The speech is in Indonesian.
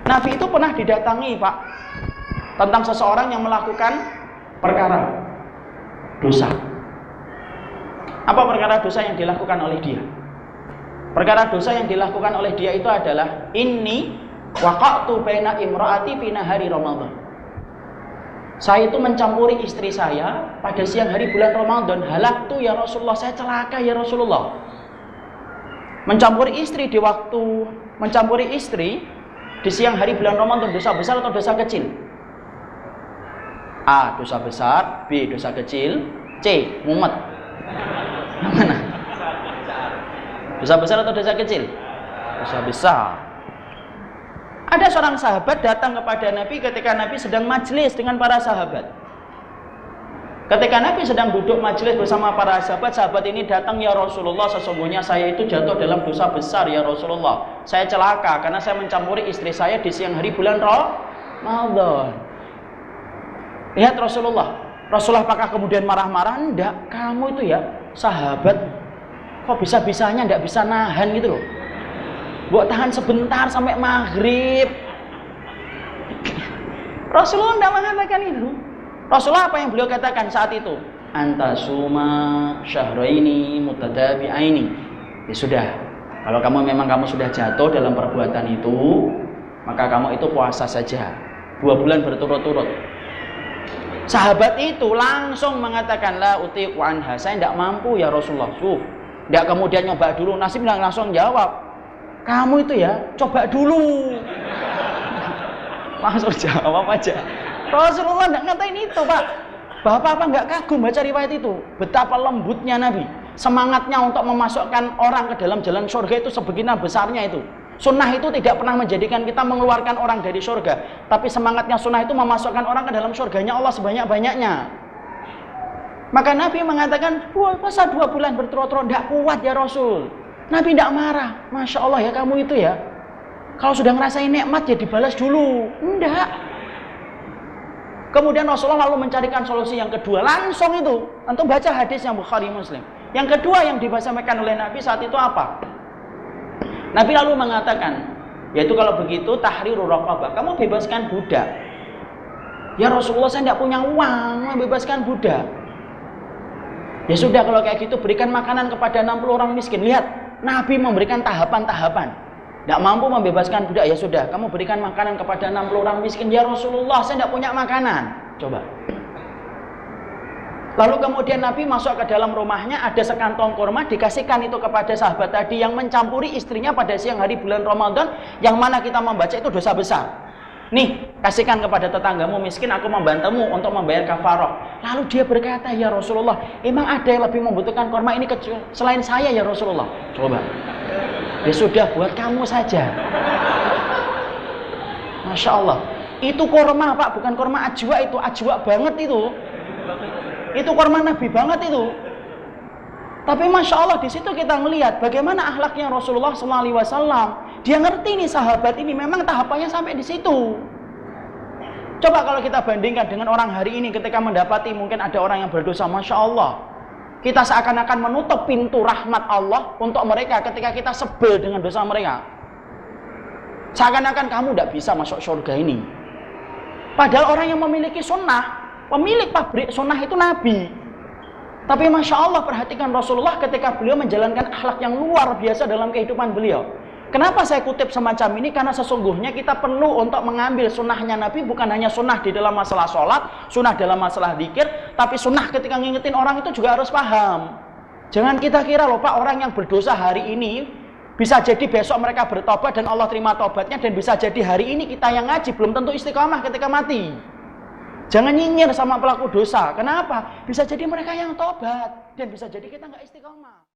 Nabi itu pernah didatangi, Pak, tentang seseorang yang melakukan perkara dosa. Apa perkara dosa yang dilakukan oleh dia? Perkara dosa yang dilakukan oleh dia itu adalah inni waqa'tu baina imraati fi nahari Ramadan. Saya itu mencampuri istri saya pada siang hari bulan Ramadan. Halaktu ya Rasulullah, saya celaka ya Rasulullah. Mencampuri istri di siang hari bulan Ramadan, dosa besar atau dosa kecil? A, dosa besar. B, dosa kecil. C, mumet. Yang mana? Dosa besar atau dosa kecil? Dosa besar. Ada seorang sahabat datang kepada Nabi ketika Nabi sedang majelis dengan para sahabat. Ketika Nabi sedang duduk majelis bersama para sahabat, sahabat ini datang, ya Rasulullah, sesungguhnya saya itu jatuh dalam dosa besar ya Rasulullah. Saya celaka karena saya mencampuri istri saya di siang hari bulan Ramadan. Lihat Rasulullah apakah kemudian marah-marah? Enggak, kamu itu ya sahabat, kok bisa-bisanya enggak bisa nahan gitu loh. Buat tahan sebentar sampai maghrib. Rasulullah enggak mengatakan itu. Rasulullah apa yang beliau katakan saat itu? Antasuma syahraini mutadabi'aini. Ya sudah, kalau kamu sudah jatuh dalam perbuatan itu, maka kamu itu puasa saja 2 bulan berturut-turut. Sahabat itu langsung mengatakan, la utiqu anha, saya tidak mampu ya Rasulullah. Tidak kemudian nyoba dulu. Nasib langsung jawab, kamu itu ya coba dulu. Langsung jawab aja. Rasulullah tidak ngatain itu, Pak. Bapak apa nggak kagum baca riwayat itu? Betapa lembutnya Nabi, semangatnya untuk memasukkan orang ke dalam jalan surga itu sebegini besarnya itu. Sunnah itu tidak pernah menjadikan kita mengeluarkan orang dari surga, tapi semangatnya sunnah itu memasukkan orang ke dalam surganya Allah sebanyak-banyaknya. Maka Nabi mengatakan, puasa 2 bulan berturut-turut tidak kuat ya Rasul. Nabi tidak marah. Masya Allah ya kamu itu ya, kalau sudah ngerasain nikmat ya dibalas dulu. Enggak. Kemudian Rasulullah lalu mencarikan solusi yang kedua. Langsung itu, antum baca hadis yang Bukhari Muslim. Yang kedua yang disampaikan oleh Nabi saat itu apa? Nabi lalu mengatakan, yaitu kalau begitu tahrirur raqabah, kamu bebaskan budak. Ya Rasulullah, saya tidak punya uang membebaskan budak. Ya sudah, kalau kayak gitu berikan makanan kepada 60 orang miskin. Lihat, Nabi memberikan tahapan-tahapan. Tidak mampu membebaskan budak, ya sudah, kamu berikan makanan kepada 60 orang miskin. Ya Rasulullah, saya tidak punya makanan. Coba. Lalu kemudian Nabi masuk ke dalam rumahnya, ada sekantong kurma, dikasihkan itu kepada sahabat tadi yang mencampuri istrinya pada siang hari bulan Ramadan, yang mana kita membaca itu dosa besar. Nih, kasihkan kepada tetanggamu miskin, aku membantumu untuk membayar kafarah. Lalu dia berkata, ya Rasulullah, emang ada yang lebih membutuhkan kurma ini selain saya ya Rasulullah? Coba. Ya sudah, buat kamu saja. Masya Allah. Itu kurma, Pak, bukan kurma ajwa itu. Ajwa banget itu. Itu kurma Nabi banget itu. Tapi Masya Allah, di situ kita melihat bagaimana akhlaknya Rasulullah SAW. Dia ngerti nih sahabat ini, memang tahapannya sampai di situ. Coba kalau kita bandingkan dengan orang hari ini ketika mendapati mungkin ada orang yang berdosa, Masya Allah, kita seakan-akan menutup pintu rahmat Allah untuk mereka ketika kita sebel dengan dosa mereka. Seakan-akan kamu tidak bisa masuk surga ini. Padahal orang yang memiliki sunnah, pemilik pabrik sunnah itu Nabi. Tapi Masya Allah, perhatikan Rasulullah ketika beliau menjalankan akhlak yang luar biasa dalam kehidupan beliau. Kenapa saya kutip semacam ini? Karena sesungguhnya kita perlu untuk mengambil sunnahnya Nabi, bukan hanya sunnah di dalam masalah sholat, sunnah dalam masalah zikir, tapi sunnah ketika ngingetin orang itu juga harus paham. Jangan kita kira loh Pak, orang yang berdosa hari ini, bisa jadi besok mereka bertobat dan Allah terima tobatnya, dan bisa jadi hari ini kita yang ngaji belum tentu istiqomah ketika mati. Jangan nyinyir sama pelaku dosa. Kenapa? Bisa jadi mereka yang tobat, dan bisa jadi kita nggak istiqomah.